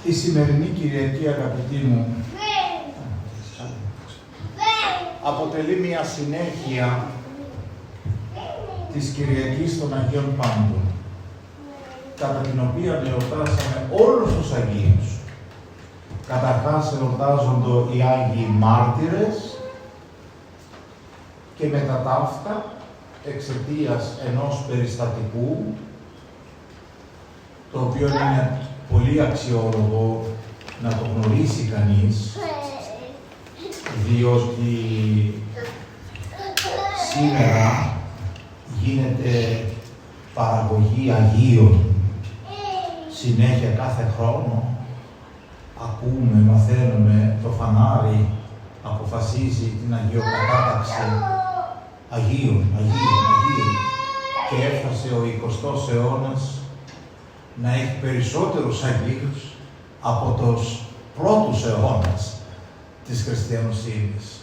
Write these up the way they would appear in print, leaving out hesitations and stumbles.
Η σημερινή Κυριακή, αγαπητοί μου, αποτελεί μια συνέχεια της Κυριακής των Αγίων Πάντων, κατά την οποία εορτάσαμε όλους τους Αγίους. Καταρχάς εορτάζονται οι Άγιοι Μάρτυρες και μετά ταύτα, εξαιτίας ενός περιστατικού, το οποίο είναι πολύ αξιόλογο να το γνωρίσει κανείς, διότι σήμερα γίνεται παραγωγή Αγίων. Συνέχεια κάθε χρόνο ακούμε, μαθαίνουμε, το φανάρι αποφασίζει την αγιοκατάταξη Αγίων. Και έφτασε ο 20ος αιώνας να έχει περισσότερους Αγίους από τους πρώτους αιώνας της χριστιανοσύνης.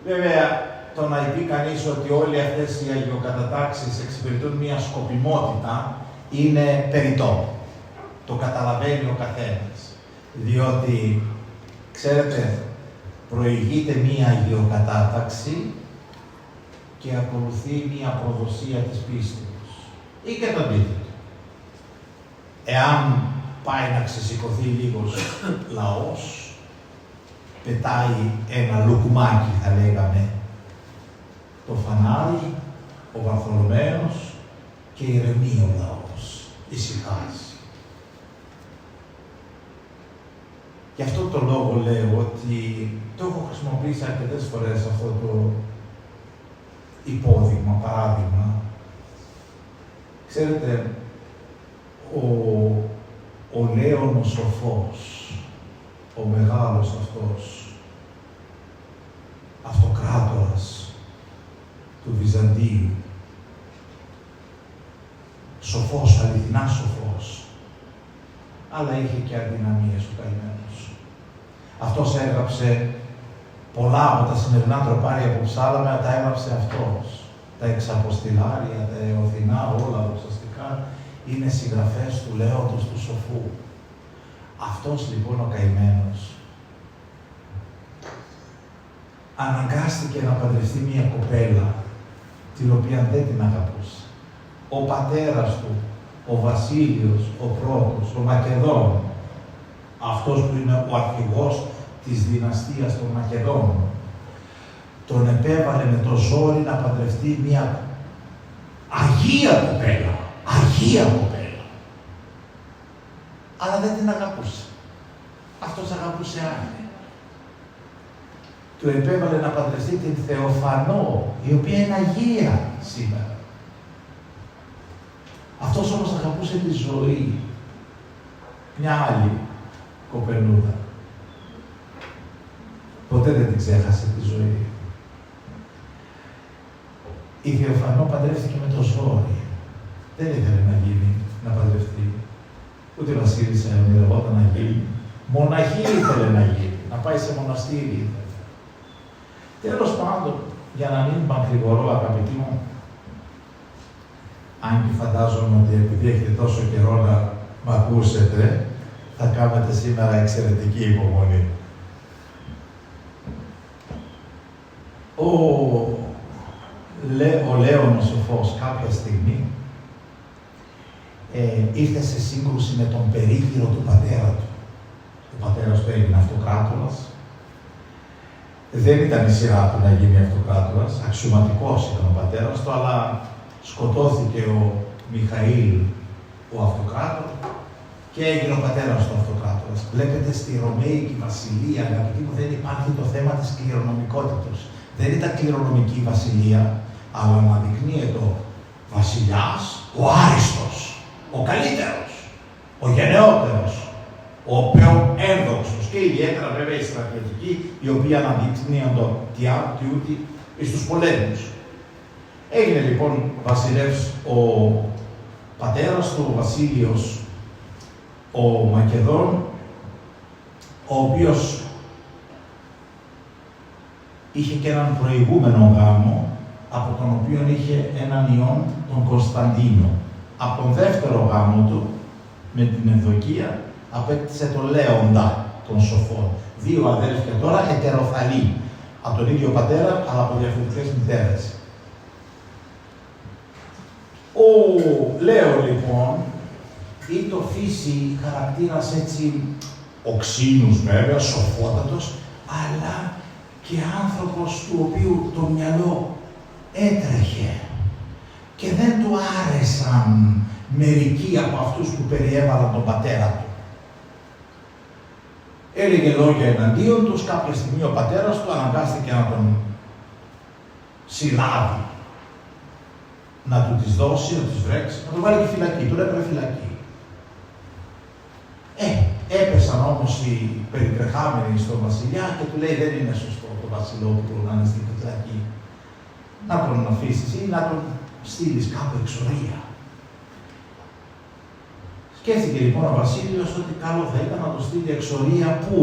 Βέβαια, το να πει κανείς ότι όλοι αυτές οι αγιοκατατάξεις εξυπηρετούν μια σκοπιμότητα είναι περιττό. Το καταλαβαίνει ο καθένας. Διότι, ξέρετε, προηγείται μια αγιοκατάταξη και ακολουθεί μια προδοσία της πίστης. Ή και το αντίθετο. Εάν πάει να ξεσηκωθεί λίγος λαός, πετάει ένα λουκουμάκι, θα λέγαμε, το φανάρι, ο Βαρθολομαίος και ηρεμεί ο λαός, ησυχάζει. Γι' αυτό το λόγο λέω ότι το έχω χρησιμοποιήσει αρκετές φορές αυτό το υπόδειγμα, παράδειγμα. Ξέρετε, ο Λέων ο Σοφός, ο μεγάλος αυτός, αυτοκράτορας του Βυζαντίου, σοφός, αληθινά σοφός, αλλά είχε και αδυναμίες ο καημένος. Αυτός έγραψε πολλά από τα σημερινά τροπάρια που ψάλαμε, τα έγραψε αυτός. Τα εξαποστηλάρια, τα εωθινά, όλα ουσιαστικά είναι συγγραφές του Λέοντος του Σοφού. Αυτός λοιπόν ο καημένος αναγκάστηκε να παντρευτεί μια κοπέλα την οποία δεν την αγαπούσε. Ο πατέρας του, ο Βασίλειος, ο πρώτος, ο Μακεδόν, αυτός που είναι ο αρχηγός της δυναστείας των Μακεδόνων, τον επέβαλε με το ζόρι να παντρευτεί μια Αγία κοπέλα. Αγία κοπέλα. Αλλά δεν την αγαπούσε. Αυτός αγαπούσε άλλη. Του επέβαλε να παντρευτεί την Θεοφανό, η οποία είναι Αγία σήμερα. Αυτός όμως αγαπούσε τη ζωή. Μια άλλη κοπελούδα. Ποτέ δεν την ξέχασε τη ζωή. Η Θεοφανό παντρεύτηκε με το ζόρι. Δεν ήθελε να παντρευτεί. Ούτε βασίλισσα ονειρευόταν να γίνει. Μοναχή ήθελε να γίνει. Να πάει σε μοναστήρι ήθελε. Τέλος πάντων, για να μην μακρηγορώ, αγαπητοί μου, αν και φαντάζομαι ότι επειδή έχετε τόσο καιρό να μ' ακούσετε, θα κάνετε σήμερα εξαιρετική υπομονή. Ο Λέων ο Σοφός κάποια στιγμή ήρθε σε σύγκρουση με τον περίγυρο του πατέρα του. Ο πατέρας του έγινε αυτοκράτορας. Δεν ήταν η σειρά του να γίνει αυτοκράτορας, αξιωματικός ήταν ο πατέρας του, αλλά σκοτώθηκε ο Μιχαήλ, ο αυτοκράτορας, και έγινε ο πατέρας του αυτοκράτορας. Βλέπετε, στη Ρωμαϊκή βασιλεία, αγαπητοί μου, δεν υπάρχει το θέμα της κληρονομικότητας. Δεν ήταν κληρονομική βασιλεία, αλλά αναδεικνύεται ο βασιλιάς, ο άριστος, ο καλύτερος, ο γενναιότερος, ο πιο ένδοξος και ιδιαίτερα βέβαια οι στρατιωτικοί, οι οποίοι αναδεικνύονται τι ούτι στους πολέμους. Έγινε λοιπόν βασιλεύς ο πατέρας του, ο Βασίλειος, ο Μακεδόν, ο οποίος είχε και έναν προηγούμενο γάμο, από τον οποίο είχε έναν ιόν, τον Κωνσταντίνο. Από τον δεύτερο γάμο του, με την Ευδοκία, απέκτησε τον Λέοντα των σοφών. 2 αδέλφια τώρα ετεροθαλή. Από τον ίδιο πατέρα, αλλά από διαφορετικές μητέρες. Ο Λέων λοιπόν, ή το φύση χαρακτήρας έτσι οξύνους βέβαια, σοφότατος, αλλά και άνθρωπος του οποίου το μυαλό έτρεχε και δεν του άρεσαν μερικοί από αυτούς που περιέβαλαν τον πατέρα του. Έλεγε λόγια εναντίον τους, κάποια στιγμή ο πατέρας του αναγκάστηκε να τον συλλάβει, να του τις δώσει, να τις βρέξει, να τον βάλει και φυλακή, του έπαιρνε φυλακή. Έπεσαν όμως οι περιτρεχάμενοι στον βασιλιά και του λέει δεν είναι σωστό το βασιλόπουλο να είναι στην φυλακή. Να τον αφήσεις ή να τον στείλεις κάπου εξορία. Σκέφτηκε λοιπόν ο Βασίλειος ότι καλό θα ήταν να το στείλει εξορία που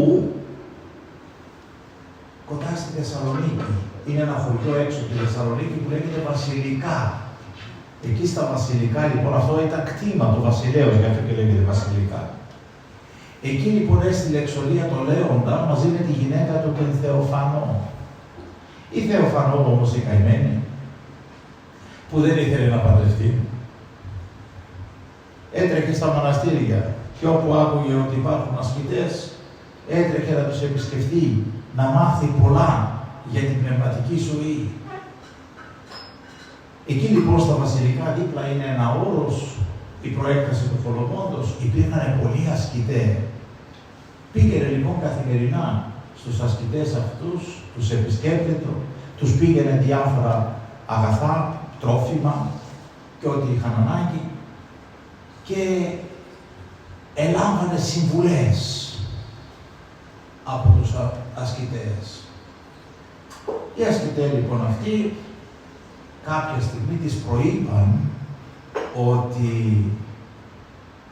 κοντά στη Θεσσαλονίκη. Είναι ένα χωριό έξω από τη Θεσσαλονίκη που λέγεται Βασιλικά. Εκεί στα Βασιλικά λοιπόν, αυτό ήταν κτήμα του βασιλέως, γι' αυτό και λέγεται Βασιλικά. Εκεί λοιπόν έστειλε εξορία το Λέοντα μαζί με τη γυναίκα του τον Θεοφανό. Η Θεοφανό όμως η καημένη, που δεν ήθελε να παντρευτεί, έτρεχε στα μοναστήρια και όπου άκουγε ότι υπάρχουν ασκητές, έτρεχε να τους επισκεφτεί, να μάθει πολλά για την πνευματική ζωή. Εκεί λοιπόν στα Βασιλικά δίπλα είναι ένα όρος, η προέκταση του Κολομόντος, υπήρχαν πολλοί ασκητές. Πήγαινε λοιπόν καθημερινά στους ασκητές αυτούς, τους επισκέπτεται, τους πήγαινε διάφορα αγαθά, τρόφιμα και ό,τι είχαν ανάγκη και ελάμβανε συμβουλές από τους ασκητές. Οι ασκητές λοιπόν αυτοί κάποια στιγμή της προείπαν ότι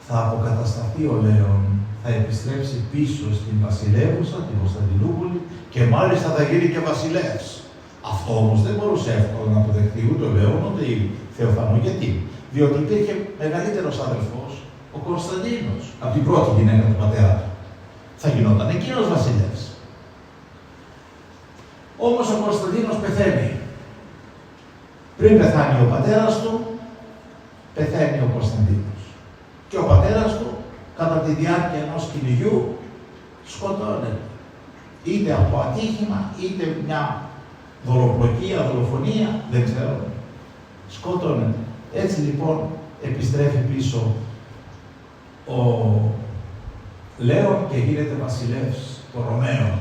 θα αποκατασταθεί ο Λέων, θα επιστρέψει πίσω στην βασιλεύουσα, την Κωνσταντινούπολη και μάλιστα θα γίνει και βασιλεύς. Αυτό όμως δεν μπορούσε εύκολα να το δεχτεί ούτε ο Λέων ούτε η Θεοφανό. Γιατί? Διότι υπήρχε μεγαλύτερος αδελφός, ο Κωνσταντίνος, από την πρώτη γυναίκα του πατέρα του. Θα γινόταν εκείνος βασιλεύς. Όμως ο Κωνσταντίνος πεθαίνει. Πριν πεθάνει ο πατέρας του, πεθαίνει ο Κωνσταντίνος. Και ο πατέρας του, κατά τη διάρκεια ενός κυνηγιού, σκοτώνεται. Είτε από ατύχημα, είτε μια δολοπλοκία, δολοφονία, δεν ξέρω. Σκοτώνεται. Έτσι λοιπόν επιστρέφει πίσω ο Λέων και γίνεται βασιλεύς των Ρωμαίων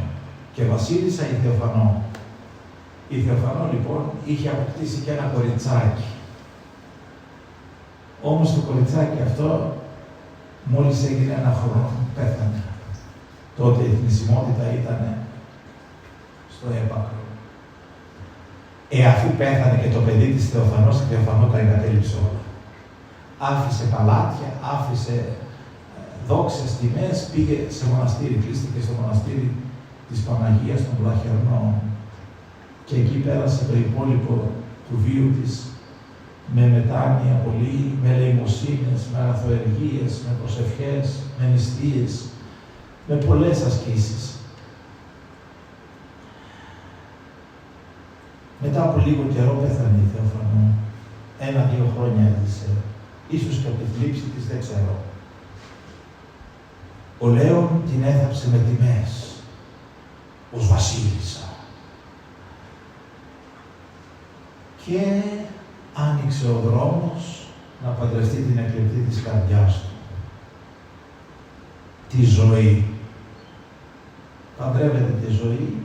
και βασίλισσα η Θεοφανό. Η Θεοφανό λοιπόν είχε αποκτήσει και ένα κοριτσάκι. Όμως το κοριτσάκι αυτό μόλις έγινε 1 χρόνο, πέθανε. Τότε η θνησιμότητα ήταν στο έπακρο. Αφού πέθανε και το παιδί της Θεοφανός, η Θεοφανό τα εγκατέλειψε όλα. Άφησε παλάτια, άφησε δόξες, τιμές, πήγε σε μοναστήρι, κλείστηκε στο μοναστήρι της Παναγίας των Βλαχερνών. Και εκεί πέρασε το υπόλοιπο του βίου της με μετάνοια πολύ, με ελεημοσύνες, με αγαθοεργίες, με προσευχές, με νηστείες, με πολλές ασκήσεις. Μετά από λίγο καιρό πέθανε η Θεοφανό. 1-2 χρόνια έζησε. Ίσως και από τη θλίψη της, δεν ξέρω. Ο Λέων την έθαψε με τιμές, ως βασίλισσα. Και άνοιξε ο δρόμος να παντρευτεί την εκλεπτή της καρδιάς του. Τη ζωή. Παντρεύεται τη ζωή.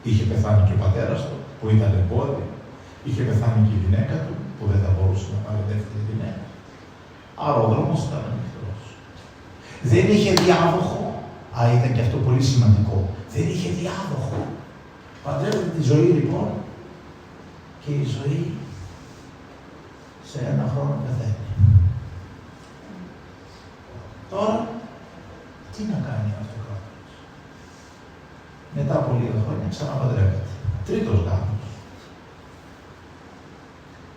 Είχε πεθάνει και ο πατέρας του, που ήταν εμπόδιο. Είχε πεθάνει και η γυναίκα του, που δεν θα μπορούσε να πάρει δεύτερη γυναίκα. Άρα ο δρόμος ήταν ανοιχτός. Δεν είχε διάδοχο. Ήταν και αυτό πολύ σημαντικό. Δεν είχε διάδοχο. Παντρεύεται τη ζωή λοιπόν και η ζωή σε 1 χρόνο πεθαίνει. Τώρα, τι να κάνει αυτό ο άνθρωπος? Μετά από λίγα χρόνια ξαναπαντρεύεται. 3ος γάμος.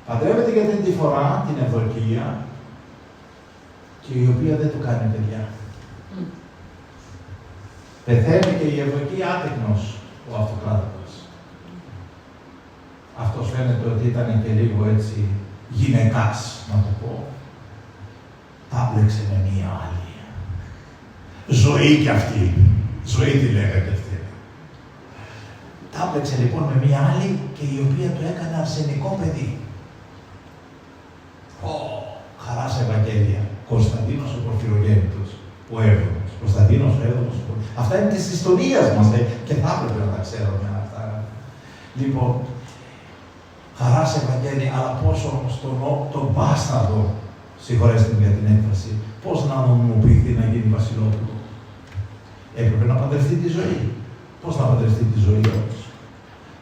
Παντρεύεται για την φορά την Ευδοκία και η οποία δεν του κάνει παιδιά. Πεθαίνει και η Ευδοκία άτεκνος ο αυτοκράτορας. Αυτός φαίνεται ότι ήταν και λίγο έτσι γυναικάς, να το πω. Τα μπλέξε με μία άλλη. Ζωή κι αυτή. Ζωή τη λέγανε αυτή. Τα μπλέξε λοιπόν με μία άλλη και η οποία του έκανε αρσενικό παιδί. Χαράς Ευαγγέλια. Κωνσταντίνος ο Πορφυρογέννητος, ο Έβδομος. Κωνσταντίνος ο Έβδομος. Αυτά είναι της ιστορίας μας και θα έπρεπε να τα ξέρουμε αυτά. Λοιπόν, Χαράς Ευαγγέλια, αλλά πώς όμως τον μπάσταρδο, συγχωρέστε μου για την έκφραση, πώς να νομιμοποιηθεί να γίνει βασιλόπουλο. Έπρεπε να παντρευτεί τη ζωή. Πώς να παντρευτεί τη ζωή όμως.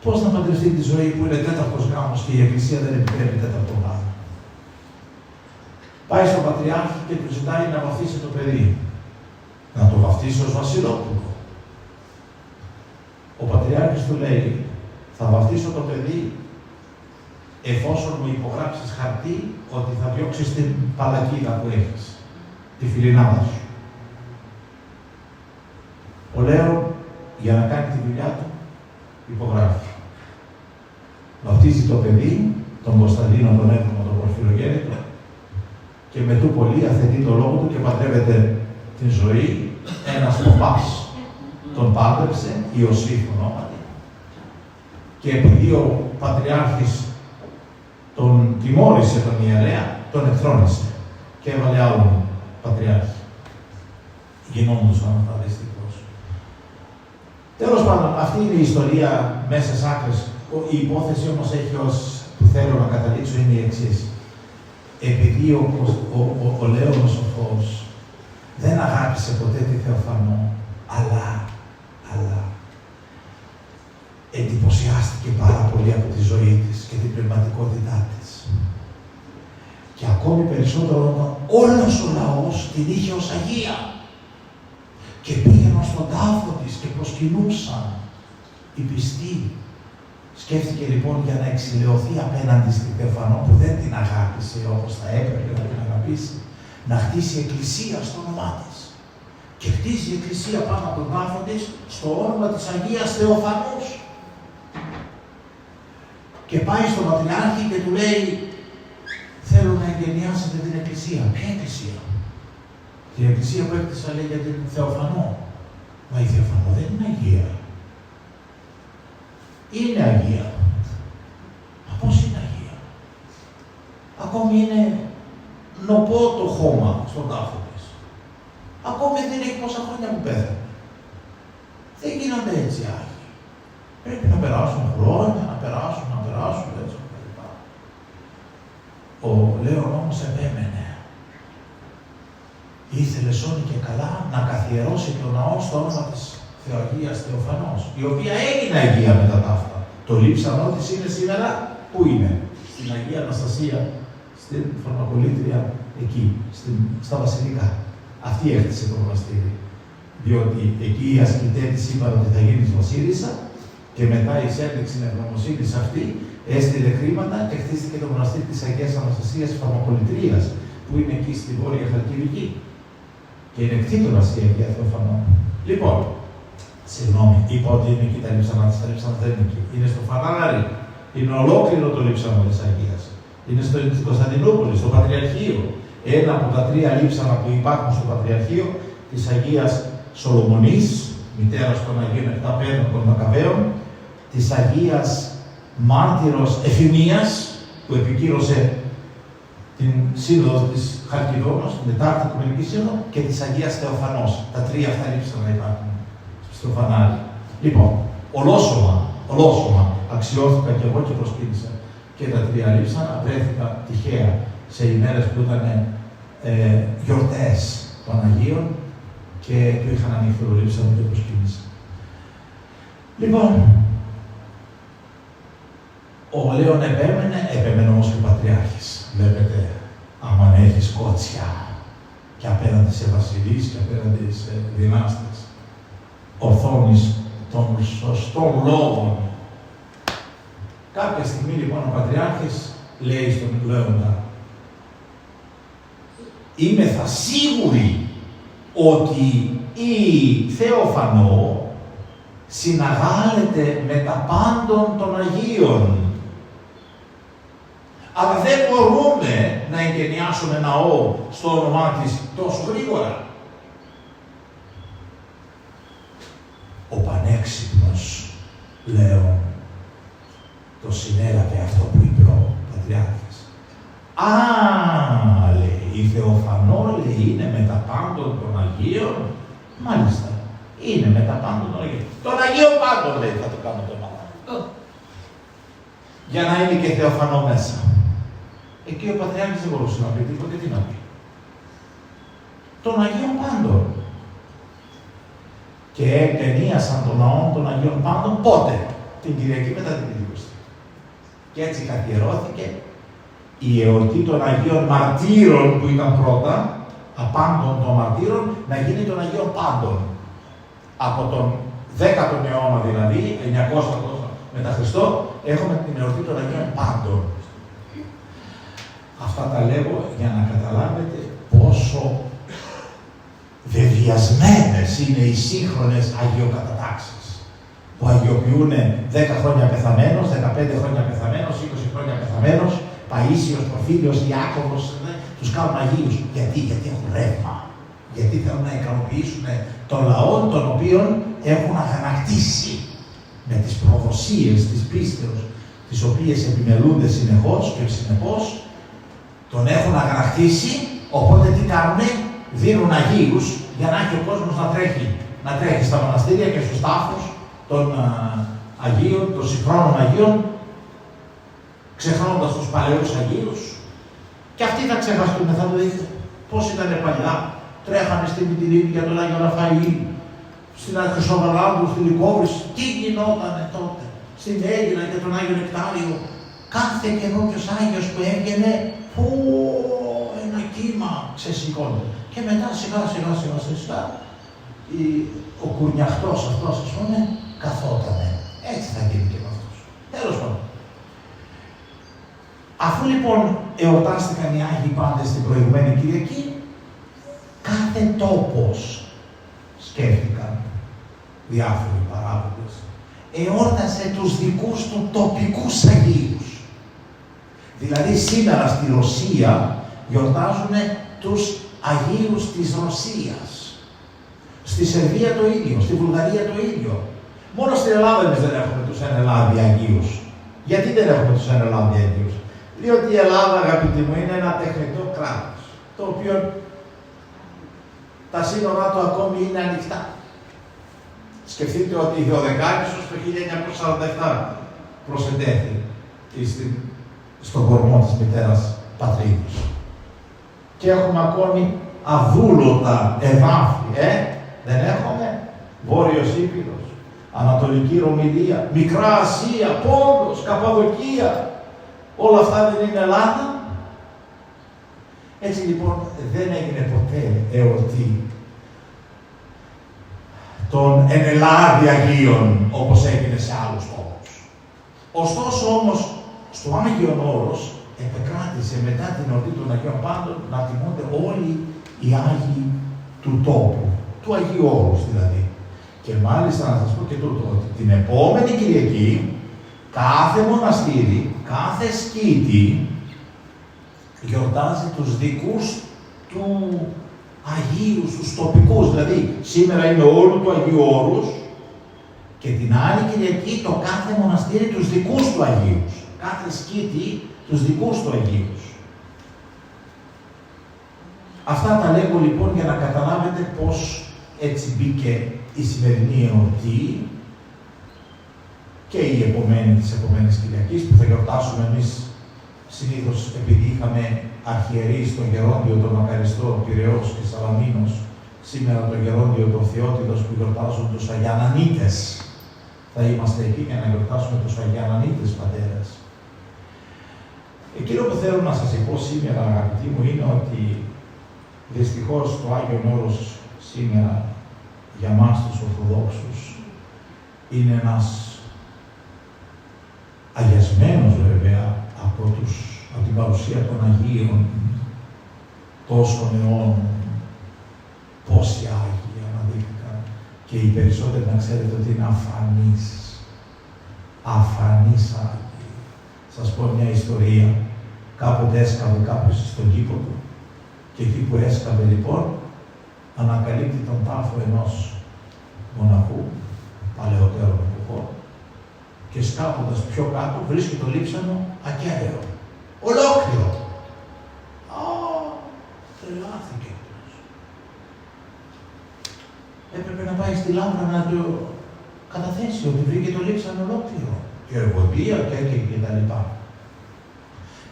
Πώς να παντρευτεί τη ζωή που είναι τέταρτος γάμος και η Εκκλησία δεν επιτρέπει τέταρτο γάμο. Πάει στον Πατριάρχη και του ζητάει να βαφτίσει το παιδί. Να το βαφτίσει ως βασιλόπουλο. Ο Πατριάρχης του λέει, θα βαφτίσω το παιδί εφόσον μου υπογράψεις χαρτί ότι θα διώξεις την παλακίδα που έχεις, τη φιλινάδα σου. Ο Λέων, για να κάνει τη δουλειά του, υπογράφει. Βαφτίζει το παιδί, τον Κωνσταντίνο, τον Έβδομο, τον Πορφυρογέννητο, και με του πολύ αθετεί το λόγο του και παντρεύεται την ζωή. Ένας παπάς τον πάντρεψε, Ιωσήφ ονόματι, και επειδή ο Πατριάρχης τον τιμώρησε τον ιερέα, τον εκθρόνησε και έβαλε άλλον Πατριάρχη. Γινόμουσαν αυτά δυστυχώς. Τέλος πάντων, αυτή είναι η ιστορία μέσα στις άκρες. Η υπόθεση όμως έχει που θέλω να καταλήξω είναι η εξής. Επειδή ο Λέωνος ο Φως δεν αγάπησε ποτέ τη Θεοφανό, αλλά εντυπωσιάστηκε πάρα πολύ από τη ζωή της και την πνευματικότητά της. Και ακόμη περισσότερο όταν όλος ο λαός την είχε ως Αγία. Και πήγαιναν στον τάφο της και προσκυνούσαν οι πιστοί. Σκέφτηκε λοιπόν για να εξηλαιωθεί απέναντι στη Θεοφανό που δεν την αγάπησε όπως θα έπρεπε να την αγαπήσει, να χτίσει εκκλησία στο όνομά της. Και χτίζει η εκκλησία πάνω από τον τάφο της στο όνομα της Αγίας Θεοφανούς. Και πάει στον Πατριάρχη και του λέει, θέλω να εγκαινιάσετε την εκκλησία. Ποια εκκλησία? Την εκκλησία που έκτισα, λέει, για την Θεοφανό. Μα η Θεοφανό δεν είναι Αγία. Είναι Αγία. Μα πώς είναι Αγία? Ακόμη είναι νοπό το χώμα στον τάφο της. Ακόμη δεν έχει πόσα χρόνια που πέθανε. Δεν γίνονται έτσι Άγιοι. Πρέπει να περάσουν χρόνια, να περάσουν έτσι κλπ. Ο Λέων όμως επέμενε. Ήθελε σώνει και καλά να καθιερώσει το ναό στο όνομα της Θεοαγίας Θεοφανός, η οποία έγινε Αγία μετά τα αυτά. Το λείψανό της είναι σήμερα, πού είναι? Στην Αγία Αναστασία, στην Φαρμακολήτρια, εκεί, στα Βασιλικά. Αυτή έκτισε το μοναστήρι. Διότι εκεί οι ασκητές της είπαν ότι θα γίνεις βασίλισσα και μετά η εξέλιξη ευγνωμοσύνης αυτή έστειλε χρήματα και χτίστηκε το μοναστήρι της Αγίας Αναστασίας Φαρμακολητρίας, που είναι εκεί στη Βόρεια Χαλκιδική. Και είναι κτήτορας η Αγία Θεοφανό. Λοιπόν, συγγνώμη, είπα ότι είναι εκεί τα λείψανα της, τα λείψανα δεν είναι εκεί. Είναι στο Φανάρι. Είναι ολόκληρο το λείψανο της Αγίας. Είναι στην Κωνσταντινούπολη, στο Πατριαρχείο. Ένα από τα 3 λείψανα που υπάρχουν στο Πατριαρχείο της Αγίας Σολομονής, μητέρας των Αγίων Επταπέδων των Μακαβαίων, της Αγίας Μάρτυρος Εφημίας, που επικύρωσε την σύνοδο της Χαλκιδόνος, την Τετάρτη Οικουμενική Σύνοδο, και της Αγίας Θεοφανός. Τα 3 αυτά λείψανα υπάρχουν στο Φανάρι. Λοιπόν, ολόσωμα αξιώθηκα και εγώ και προσκύνησα και τα 3 λείψανα. Βρέθηκα τυχαία σε ημέρες που ήταν γιορτές των Αγίων και του είχαν ανοιχτό το λείψανο και προσκύνησα. Λοιπόν, ο Λέων επέμενε όμως και ο Πατριάρχης. Βλέπετε, άμα έχεις κότσια και απέναντι σε βασιλείς και απέναντι σε δυνάστες, ορθώνεις των σωστών λόγων. Κάποια στιγμή λοιπόν ο Πατριάρχης λέει στον Λέοντα, είμαι θα σίγουρη ότι η Θεοφανό συναγάλλεται με τα πάντων των Αγίων. Αλλά δεν μπορούμε να εγκαινιάσουμε ναό στο όνομά της τόσο γρήγορα. Ο πανέξυπνος Λέων το συνέλαβε αυτό που είπε ο Πατριάρχης. Α, λέει, η Θεοφανό, λέει, είναι με τα πάντων των Αγίων. Μάλιστα, είναι με τα πάντων των Αγίων. Των Αγίων πάντων, λέει, θα το κάνω το όνομα. Για να είναι και Θεοφανό μέσα. Εκεί ο Πατριάρχης δεν μπορούσε να πει τίποτε, τι να πει. Των Αγίων πάντων. Και εγκαινίασαν τον ναό των Αγίων πάντων πότε? Την Κυριακή μετά την Πεντηκοστή. Και έτσι καθιερώθηκε η εορτή των Αγίων Μαρτύρων που ήταν πρώτα, απάντων των Μαρτύρων, να γίνει των Αγίων Πάντων. Από τον 10ο αιώνα δηλαδή, 900 μετά Χριστό, έχουμε την εορτή των Αγίων Πάντων. Αυτά τα λέγω για να καταλάβετε πόσο βεβαιασμένες είναι οι σύγχρονες αγιοκατατάξεις που αγιοποιούν 10 χρόνια πεθαμένος, 15 χρόνια πεθαμένος, 20 χρόνια πεθαμένος, Παΐσιος, Προφίλιος, Ιάκωβος, τους κάνουν Αγίους. Γιατί έχουν ρεύμα. Γιατί θέλουν να ικανοποιήσουν τον λαό, τον οποίον έχουν αγανακτήσει με τις προδοσίες της πίστεως, τις οποίες επιμελούνται συνεχώς και συνεχώς, τον έχουν αγανακτήσει, οπότε τι κάνουνε? Δίνουν Αγίους για να έχει ο κόσμος να τρέχει στα μοναστήρια και στους τάφους των Αγίων, των συγχρόνων Αγίων, ξεχνώντας τους παλαιούς Αγίους, και αυτοί θα ξεχαστούν, θα το δείτε πώς ήταν παλιά. Τρέχανε στην Μυτιλήνη για τον Άγιο Ραφαήλ, στην Χρυσοβαλάντου, στη Λυκόβρηση. Τι γινότανε τότε? Στην Έγινα για τον Άγιο Νεκτάριο. Κάθε καινούργιος Άγιος που έβγαινε, ένα κύμα ξεσηκώνεται. Και μετά σιγά σιγά ο κουρνιαχτός αυτός, ας πούμε, καθότανε. Έτσι θα γίνει και με αυτούς. Τέλος πάντων. Αφού λοιπόν εορτάστηκαν οι Άγιοι πάντες την προηγουμένη Κυριακή, κάθε τόπος, σκέφτηκαν διάφοροι παράγοντες, εόρτασε τους δικούς του τοπικούς Αγίους. Δηλαδή σήμερα στη Ρωσία γιορτάζουν τους Αγίους της Ρωσίας. Στη Σερβία το ίδιο, στη Βουλγαρία το ίδιο. Μόνο στην Ελλάδα εμείς δεν έχουμε τους Ενελάδη Αγίους. Γιατί δεν έχουμε τους Ενελάδη Αγίους? Διότι η Ελλάδα, αγαπητοί μου, είναι ένα τεχνητό κράτος, το οποίο τα σύνορά του ακόμη είναι ανοιχτά. Σκεφτείτε ότι η Θεοδεκάρισσος το 1947 προσεντέθη στον κορμό της μητέρας πατρίδος. Και έχουμε ακόμη αδούλωτα εδάφη, δεν έχουμε? Βόρειος Ήπειρος, Ανατολική Ρωμυλία, Μικρά Ασία, Πόντος, Καπαδοκία, όλα αυτά δεν είναι Ελλάδα? Έτσι λοιπόν δεν έγινε ποτέ εορτή των Ενελάδη Αγίων όπως έγινε σε άλλους τόπους. Ωστόσο όμως στο Άγιον Όρος επεκράτησε μετά την εορτή των Αγίων Πάντων να τιμούνται όλοι οι Άγιοι του τόπου, του Αγίου Όρους δηλαδή. Και μάλιστα να σας πω και τούτο, ότι την επόμενη Κυριακή κάθε μοναστήρι, κάθε σκήτη γιορτάζει τους δικούς του Αγίους, τους τοπικούς. Δηλαδή σήμερα είναι όλου του Αγίου Όρους και την άλλη Κυριακή το κάθε μοναστήρι τους δικούς του Αγίους. Κάθε σκήτη τους δικούς του Αγίους. Αυτά τα λέγω λοιπόν για να καταλάβετε πώς έτσι μπήκε η σημερινή εορτή και η επομένη της επομένης Κυριακής που θα γιορτάσουμε εμείς συνήθως επειδή είχαμε αρχιερείς τον Γερόντιο, τον Μακαριστό, Πειραιώς και Σαλαμίνος, σήμερα τον Γερόντιο, τον Θεότιδος που γιορτάζουν τους Αγιανανίτες. Θα είμαστε εκεί για να γιορτάσουμε τους Αγιανανίτες πατέρες. Εκείνο που θέλω να σας πω σήμερα, αγαπητοί μου, είναι ότι δυστυχώς το Άγιον Όρος σήμερα για μας τους Ορθοδόξους είναι ένας αγιασμένος βέβαια από την παρουσία των Αγίων τόσων αιώνων. Πόσοι Άγιοι, να δείτε. Και οι περισσότεροι να ξέρετε ότι είναι αφανείς. Αφανείς Άγιοι. Σας πω μια ιστορία. Κάποτε έσκαβε κάποιος στον κήπο του και εκεί που έσκαβε λοιπόν ανακαλύπτει τον τάφο ενός μοναχού, παλαιότερων εποχών, και σκάβοντας πιο κάτω βρίσκει το λείψανο ακέραιο. Ολόκληρο. Τρελάθηκε. Έπρεπε να πάει στη Λάμπρα να το καταθέσει ότι βρήκε το λείψανο ολόκληρο. Και εργοδία και τα λοιπά.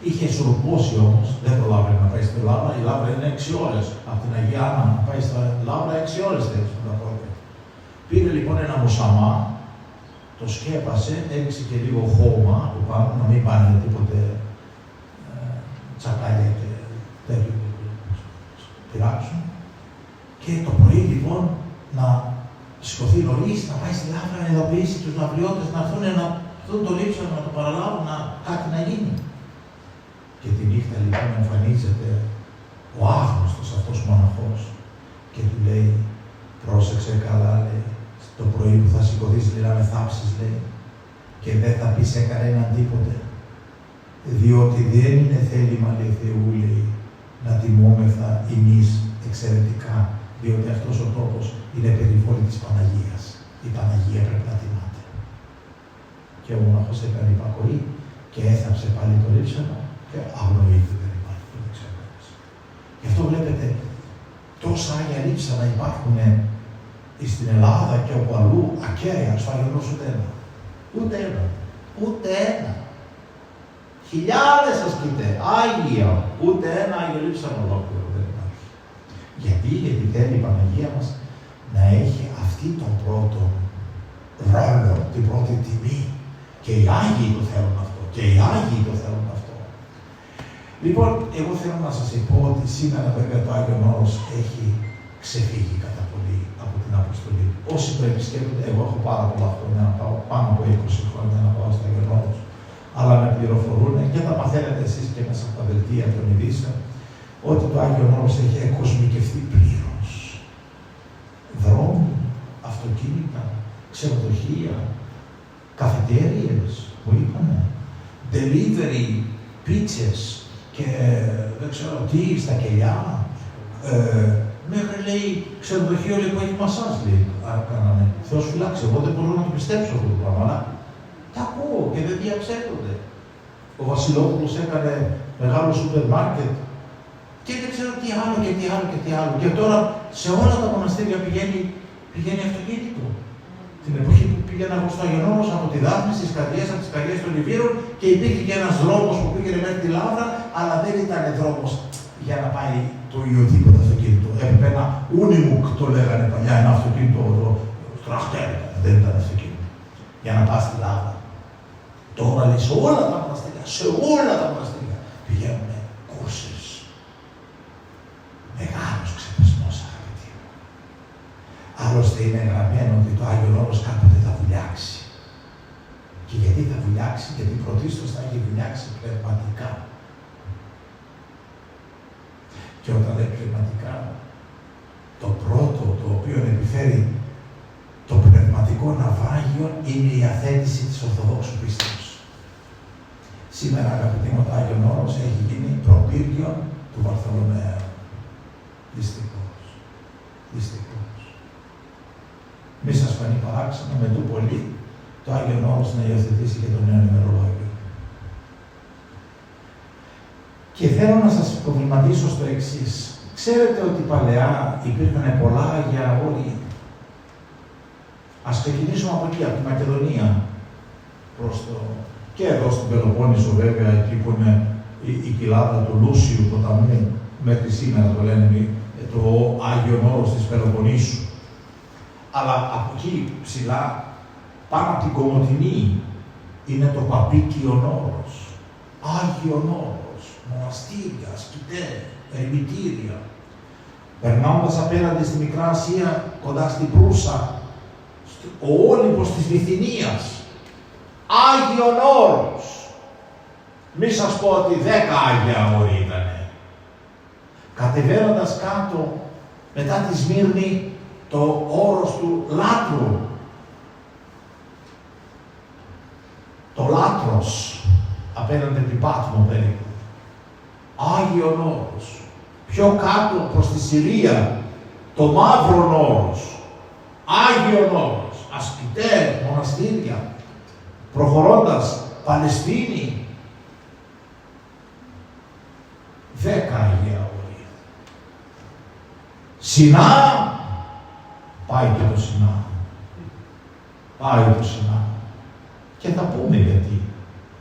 Είχε σουρπώσει όμως, δεν προλάβαινε να πάει στη Λάμπρα. Η Λάμπρα είναι 6 ώρες. Από την Αγία Άννα να πάει στη Λάμπρα 6 ώρες θέλει να τα πόδια. Πήρε λοιπόν ένα μουσαμά, το σκέπασε, έριξε και λίγο χώμα από πάνω, να μην πάνε τίποτε τσακάλια και τέτοιο πειράξουν. Και το πρωί λοιπόν να σηκωθεί νωρίς, να πάει στη Λάμπρα να ειδοποιήσει τους λαμπριώτες να έρθουν να δουν το λείψανο, να το παραλάβουν, κάτι να γίνει. Και τη νύχτα λοιπόν εμφανίζεται ο άγνωστος αυτός μοναχός και του λέει, πρόσεξε καλά, λέει, το πρωί που θα σηκωθείς λέει να με θάψεις, λέει, και δεν θα πεις σε κανέναν τίποτε, διότι δεν είναι θέλημα, λέει, Θεού, λέει, να τιμούμεθα εμείς εξαιρετικά, διότι αυτός ο τόπος είναι περιβόλη της Παναγίας. Η Παναγία πρέπει να τιμάται. Και ο μοναχός έκανε υπακοή και έθαψε πάλι το λείψανο και αγνοείται, δεν υπάρχει, δεν ξέρω. Γι' αυτό βλέπετε τόσα Άγια λείψανα υπάρχουν στην Ελλάδα και όπου αλλού, ακέραια, στο Άγιο Όρος ούτε ένα. Ούτε ένα. Ούτε ένα. Χιλιάδες ασκητέ, Άγια, ούτε ένα Άγιο λείψανο ολόκληρο δεν υπάρχει. Γιατί θέλει η Παναγία μας να έχει αυτή τον πρώτο ρόλο, την πρώτη τιμή. Και οι Άγιοι το θέλουν αυτό. Και οι Άγιοι το θέλουν αυτό. Λοιπόν, εγώ θέλω να σας πω ότι σήμερα βέβαια το Άγιον Όρος έχει ξεφύγει κατά πολύ από την αποστολή. Όσοι το επισκέπτονται, εγώ έχω πάρα πολλά χρόνια να πάω, πάνω από 20 χρόνια να πάω στο Άγιον Όρος, αλλά με πληροφορούν και τα μαθαίνετε εσείς και μέσα από τα δελτία των ειδήσεων, ότι το Άγιον Όρος έχει εκοσμικευτεί πλήρως. Δρόμοι, αυτοκίνητα, ξενοδοχεία, καφετέριες που είπαμε, delivery, πίτσες και δεν ξέρω τι, στα κελιά, μέχρι λέει ξενοδοχείο λέει, που έχει μασάζ, λέει, κάνανε. Θεός φυλάξει, εγώ δεν μπορώ να το πιστέψω αυτό το πράγμα, αλλά τα ακούω και δεν διαψεύδονται. Ο Βασιλόπουλος έκανε μεγάλο σούπερ μάρκετ και δεν ξέρω τι άλλο και τι άλλο και τι άλλο. Και τώρα σε όλα τα μοναστήρια πηγαίνει αυτοκίνητο. Την εποχή που πήγαινα εγώ στο Άγιον Όρος από τη Δάφνη, στις καρδιές, από τις καρδιές των Λιβύρων και υπήρχε και ένας δρόμος που πήγαινε μέχρι τη Λάβρα, αλλά δεν ήταν δρόμος για να πάει το οποιοδήποτε αυτοκίνητο. Έπρεπε ένα ούνιμουκ, το λέγανε παλιά, ένα αυτοκίνητο τραχτέρ, δεν ήταν αυτοκίνητο. Για να πας στη Λάβρα. Τώρα λέει σε όλα τα μοναστήρια, πηγαίνουν κούρσες. Μεγάλος ξεπεσμός, αγαπητοί μου. Άλλωστε είναι γραμμένο ότι το Άγιον Όρος κάποτε θα βουλιάξει. Και γιατί θα βουλιάξει, γιατί πρωτίστως θα έχει βουλιάξει πνευματικά. Και όταν λέει πνευματικά, το πρώτο το οποίο επιφέρει το πνευματικό ναυάγιο είναι η αθέτηση της Ορθοδόξου πίστεως. Σήμερα, αγαπητοί μου, το Άγιον Όρος έχει γίνει προπύργιο του Βαρθολομαίου. Δυστυχώς. Δυστυχώς. Μη σας φανεί παράξενο με το πολύ το Άγιον Όρος να υιοθετήσει και το νέο ημερολόγιο. Και θέλω να σας προβληματίσω στο εξής. Ξέρετε ότι παλαιά υπήρχαν πολλά Άγια Όροι. Ας ξεκινήσουμε από εκεί, από τη Μακεδονία, προς το... και εδώ στην Πελοπόννησο βέβαια, εκεί που είναι η κοιλάδα του Λούσιου ποταμού, μέχρι σήμερα το λένε το Άγιον Όρος της Πελοποννήσου. Αλλά από εκεί ψηλά, πάνω από την Κομοτηνή, είναι το Παπίκιον Όρος, Άγιον Όρος, μοναστήρια, ασκητέ, ερημητήρια. Περνώντας απέναντι στη Μικρά Ασία, κοντά στην Προύσα, ο Όλυμπος της Βυθινίας, Άγιον Όρος. Μη σας πω ότι 10 Άγια Όροι ήτανε. Κατεβαίνοντας κάτω, μετά τη Σμύρνη, το όρος του λάτρου. Το λάτρος απέναντι την Πάτμο περίπου. Άγιον όρος. Πιο κάτω προς τη Συρία, το μαύρον όρος. Άγιον όρος. Ασκητέ, μοναστήρια. Προχωρώντας, Παλαιστίνη. 10 Αγία Όρια. Σινά, πάει και το Σινά. Πάει το Σινά. Και θα πούμε γιατί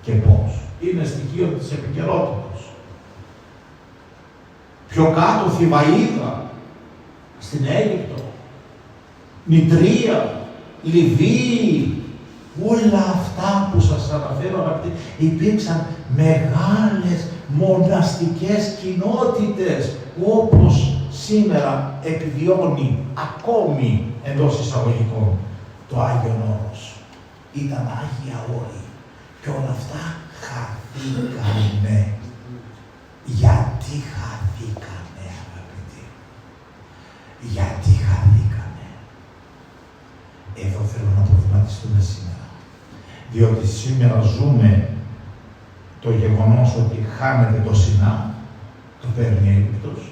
και πώς. Είναι στοιχείο της επικαιρότητας. Πιο κάτω Θηβαΐδα, στην Αίγυπτο, Νητρία, Λιβύη, όλα αυτά που σας αναφέρω, αγαπητοί, υπήρξαν μεγάλες μοναστικές κοινότητες, όπως σήμερα επιβιώνει ακόμη εντός εισαγωγικών το Άγιον Όρος. Ήταν Άγια Όρη και όλα αυτά χαθήκανε. Γιατί χαθήκανε, αγαπητοί? Γιατί χαθήκανε? Εδώ θέλω να προβληματιστούμε σήμερα. Διότι σήμερα ζούμε το γεγονός ότι χάνεται το Σινά, το παίρνει η Αίγυπτος.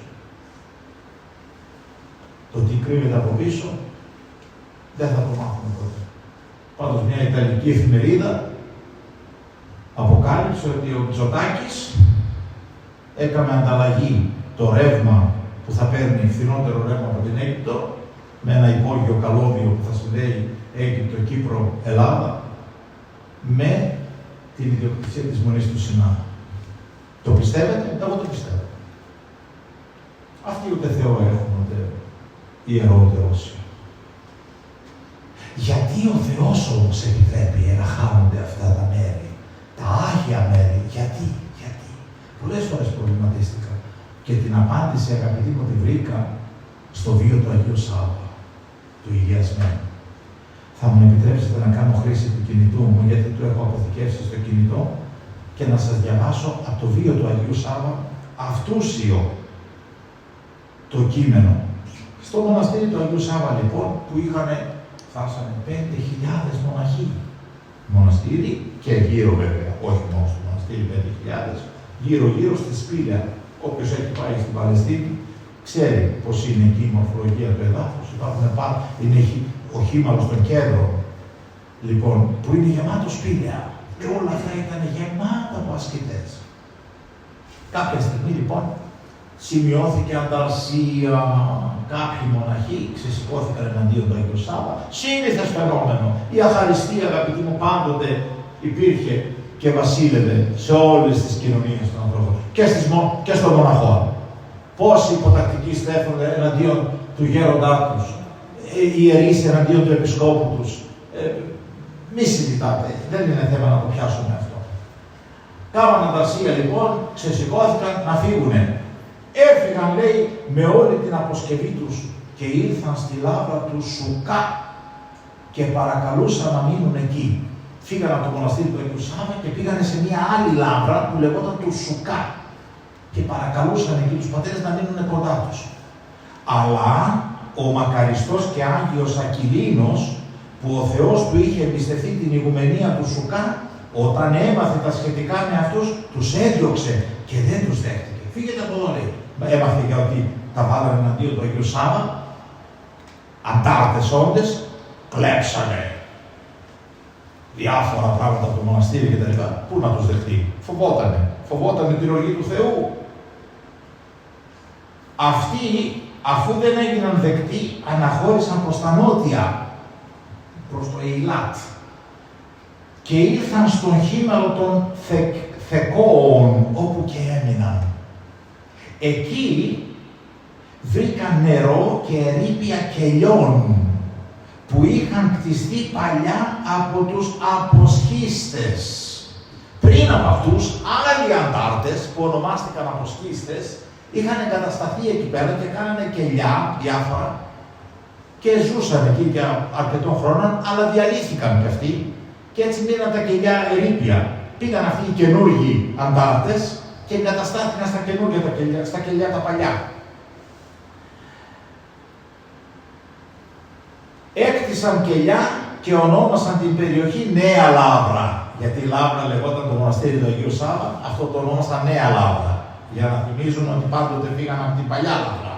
Το τι κρύβεται από πίσω, δεν θα το μάθουμε ποτέ. Πάντως μια Ιταλική εφημερίδα αποκάλυψε ότι ο Μητσοτάκης έκανε ανταλλαγή το ρεύμα που θα παίρνει φθηνότερο ρεύμα από την Αίγυπτο με ένα υπόγειο καλώδιο που θα συνδέει Αίγυπτο, Κύπρο, Ελλάδα με την ιδιοκτησία της Μονής του Σινά. Το πιστεύετε? Εγώ το πιστεύω. Αυτοί ούτε Θεό έχουν, ούτε ιερό, ούτε όσοι. Γιατί ο Θεός όμως επιτρέπει να χάνονται αυτά τα μέρη, τα άγια μέρη? Γιατί? Πολλές φορές προβληματίστηκα και την απάντηση, αγαπητοί μου, τη βρήκα στο βίο του Αγίου Σάββα, του Υγιασμένου. Θα μου επιτρέψετε να κάνω χρήση του κινητού μου, γιατί το έχω αποθηκεύσει στο κινητό, και να σας διαβάσω από το βίο του Αγίου Σάββα, αυτούσιο το κείμενο. Στο μοναστήρι του Αγίου Σάββα, λοιπόν, που φτάσανε 5.000 μοναχοί. Μοναστήρι και γύρω βέβαια, όχι μόνο στο μοναστήρι 5.000, γύρω-γύρω στη Σπήλαια. Όποιος έχει πάει στην Παλαιστίνη, ξέρει πως είναι εκεί η μορφολογία του εδάφους. Είναι ο χήμαλος των κέντρων, λοιπόν, που είναι γεμάτο σπήλαια. Και όλα αυτά ήταν γεμάτα από ασκητές. Κάποια στιγμή, λοιπόν, σημειώθηκε ανταρσία. Κάποιοι μοναχοί ξεσηκώθηκαν εναντίον του Αγίου Σάββα. Σύνηθες φαινόμενο. Η αχαριστία, αγαπητοί μου, πάντοτε υπήρχε και βασίλευε σε όλες τις κοινωνίες των ανθρώπων και στον μοναχό. Πόσοι υποτακτικοί στέφονται εναντίον του γέροντά τους, οι ιερείς εναντίον του επισκόπου τους. Μη συζητάτε, δεν είναι θέμα να το πιάσουμε αυτό. Κάμαν ανταρσία, λοιπόν, ξεσηκώθηκαν να φύγουνε. Έφυγαν, λέει, με όλη την αποσκευή τους και ήρθαν στη λάβρα του Σουκά και παρακαλούσαν να μείνουν εκεί. Φύγαν από το μοναστήρι του Αγίου Σάββα και πήγανε σε μια άλλη λάβρα που λεγόταν του Σουκά και παρακαλούσαν εκεί τους πατέρες να μείνουν κοντά τους. Αλλά ο μακαριστός και Άγιος Ακυλίνος, που ο Θεός του είχε εμπιστευτεί την ηγουμενία του Σουκά, όταν έμαθε τα σχετικά με αυτούς, τους έδιωξε και δεν τους δέχτηκε. Φύγετε από εδώ, λέει. Έμαθε για ότι τα βάλανε εναντίον του Αγίου Σάββα, αντάρτες όντες, κλέψανε διάφορα πράγματα από το μοναστήρι κτλ. Πού να τους δεχτεί? Φοβότανε την οργή του Θεού. Αυτοί, αφού δεν έγιναν δεκτοί, αναχώρησαν προς τα νότια, προς το Ειλάτ, και ήρθαν στον χήμαρο των Θεκόων, όπου και έμειναν. Εκεί βρήκαν νερό και ερείπια κελιών που είχαν κτιστεί παλιά από τους αποσχίστες. Πριν από αυτούς, άλλοι αντάρτες που ονομάστηκαν αποσχίστες είχαν εγκατασταθεί εκεί πέρα και κάνανε κελιά διάφορα και ζούσαν εκεί για αρκετών χρόνων, αλλά διαλύθηκαν κι αυτοί και έτσι μείναν τα κελιά ερείπια. Πήγαν αυτοί οι καινούργοι αντάρτες και εγκαταστάθηκαν στα καινούργια τα κελιά, στα κελιά τα παλιά. έκτισαν κελιά και ονόμασαν την περιοχή Νέα Λάβρα. Γιατί η Λάβρα λεγόταν το μοναστήρι του Αγίου Σάββα, αυτό το ονόμασαν Νέα Λάβρα. Για να θυμίζουν ότι πάντοτε φύγαν από την παλιά Λάβρα.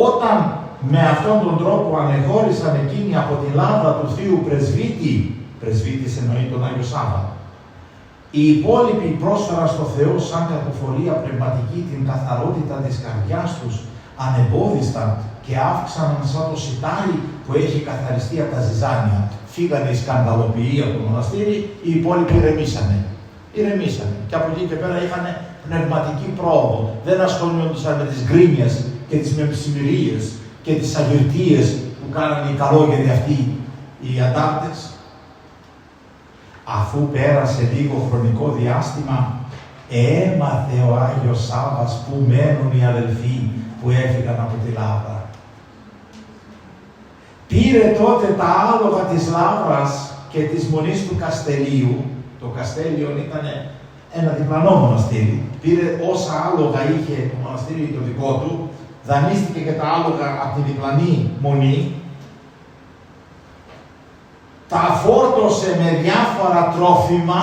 Όταν με αυτόν τον τρόπο ανεχώρησαν εκείνοι από τη Λάβρα του Θείου Πρεσβύτη, πρεσβύτης εννοεί τον Άγιο Σάββα, οι υπόλοιποι πρόσφεραν στο Θεό σαν κατοφορία πνευματική την καθαρότητα της καρδιάς τους, ανεμπόδισταν και αύξαναν σαν το σιτάρι που έχει καθαριστεί από τα ζυζάνια. Φύγανε οι σκανδαλοποιοί από το μοναστήρι, οι υπόλοιποι ηρεμήσανε. Και από εκεί και πέρα είχαν πνευματική πρόοδο. Δεν ασχολούνταν με τις γκρίνιες και τις μεψημυρίες και τις αγυρτίες που κάνανε οι καλόγεροι αυτοί οι αντάρτες. Αφού πέρασε λίγο χρονικό διάστημα, έμαθε ο Άγιος Σάββας που μένουν οι αδελφοί που έφυγαν από τη Λάβρα. Πήρε τότε τα άλογα της Λάβρας και της Μονής του Καστελίου. Το Καστέλιο ήταν ένα διπλανό μοναστήρι. Πήρε όσα άλογα είχε το μοναστήρι το δικό του, δανείστηκε και τα άλογα από τη διπλανή Μονή, τα φόρτωσε με διάφορα τρόφιμα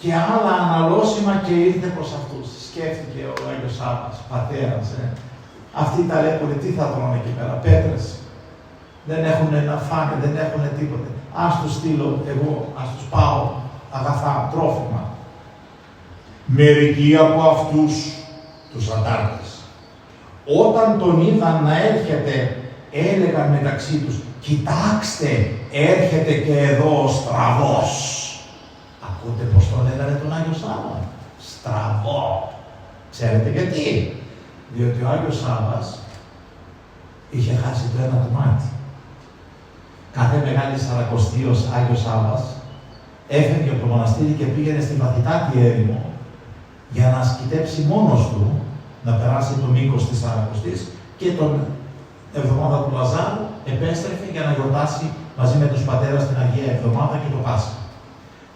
και άλλα αναλώσιμα και ήρθε προς αυτούς. Σκέφτηκε ο Άγιος Σάββας, πατέρας, αυτοί τα λέγουν, τι θα τρώνε εκεί πέρα, πέτρες. Δεν έχουν να φάνε, δεν έχουν τίποτε. Ας τους στείλω εγώ, ας τους πάω αγαθά, τρόφιμα. Μερικοί από αυτούς, τους αντάρτες, όταν τον είδαν να έρχεται, έλεγαν μεταξύ τους, κοιτάξτε, έρχεται και εδώ ο στραβός. Ακούτε πως το λέγανε τον Άγιο Σάββα. Στραβό. Ξέρετε γιατί? Διότι ο Άγιος Σάββας είχε χάσει το ένα του μάτι. Κάθε μεγάλη Σαρακοστίος Άγιος Σάββας έφευγε από το μοναστήρι και πήγαινε στη βαθυτάτη έρημο για να σκητέψει μόνος του, να περάσει το μήκος της Σαρακοστής και τον εβδομάδα του Λαζάρου επέστρεφε για να γιορτάσει μαζί με τους πατέρας την Αγία Εβδομάδα και το Πάσχα.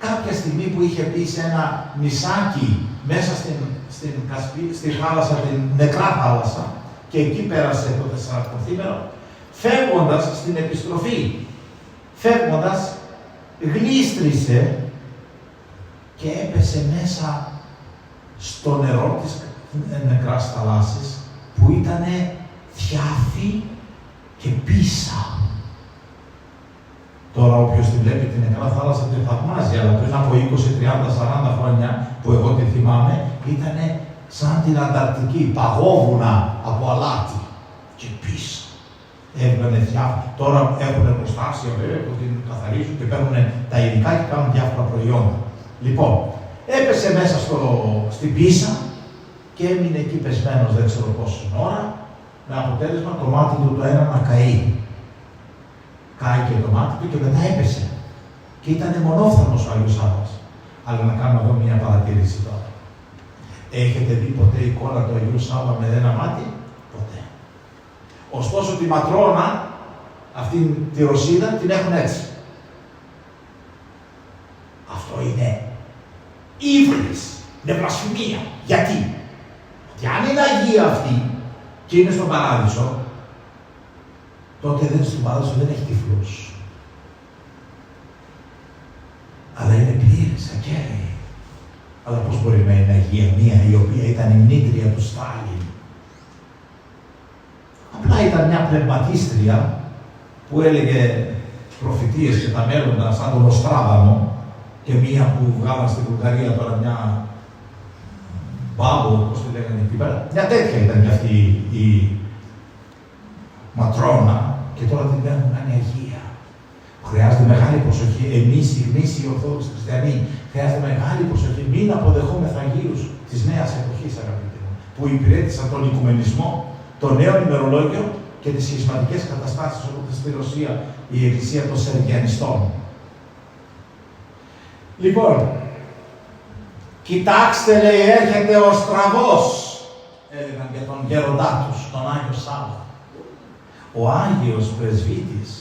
Κάποια στιγμή που είχε πει σε ένα νησάκι μέσα στη θάλασσα, την νεκρά θάλασσα, και εκεί πέρασε το 4ο, φεύγοντας στην επιστροφή, γλίστρισε και έπεσε μέσα στο νερό της νεκράς θαλάσσης που ήτανε θιάφη και πίσα. Τώρα όποιος τη βλέπει την νεκρά θάλασσα τη θαυμάζει, αλλά πριν από 20, 30, 40 χρόνια που εγώ τη θυμάμαι, ήτανε σαν την Ανταρκτική, παγόβουνα από αλάτι και πίσα. Έβγανε θιάφη. Τώρα έχουν προστάσια βέβαια που την καθαρίζουν και παίρνουν τα υλικά και κάνουν διάφορα προϊόντα. Λοιπόν, έπεσε μέσα στην πίσα και έμεινε εκεί πεσμένος δεν ξέρω πόση ώρα, με αποτέλεσμα το μάτι του το ένα να καεί. Κάηκε το μάτι του και μετά έπεσε. Και ήταν μονόφθαλμος ο Άγιος Σάββας. Αλλά να κάνω εδώ μια παρατήρηση τώρα. Έχετε δει ποτέ εικόνα του Αγίου Σάββα με ένα μάτι? Ποτέ. Ωστόσο τη ματρόνα, αυτήν τη Ρωσίδα, την έχουν έτσι. Αυτό είναι ύβρις, είναι βλασφημία. Γιατί? Γιατί αν είναι Αγία αυτή και είναι στον Παράδεισο, τότε στον Παράδεισο δεν έχει τυφλούς. Αλλά είναι πλήρης, ακέραιη. Αλλά πώς μπορεί να είναι Αγία μία η οποία ήταν η μνήτρια του Στάλιν? Απλά ήταν μια πνευματίστρια που έλεγε προφητείες και τα μέλλοντα σαν τον Οστράδαμο και μία που βγάλαν στην Βουλγαρία τώρα μια μπάμπο, πώς τη λέγανε εκεί πέρα. Μια τέτοια ήταν και αυτή η ματρόνα και τώρα την έχουν κάνει Αγία. Χρειάζεται μεγάλη προσοχή. Εμείς οι γνήσιοι Ορθόδοξοι Χριστιανοί χρειάζεται μεγάλη προσοχή. Μην αποδεχόμεθα Αγίους της νέας εποχής, αγαπητοί μου, που υπηρέτησαν τον οικουμενισμό, το νέο ημερολόγιο και τις σχισματικές καταστάσεις όπως στη Ρωσία η Εκκλησία των Σεργιανιστών. Λοιπόν, κοιτάξτε, λέει, έρχεται ο στραβός, έλεγαν για τον γέροντά τους, τον Άγιο Σάββα. Ο Άγιος Πρεσβύτης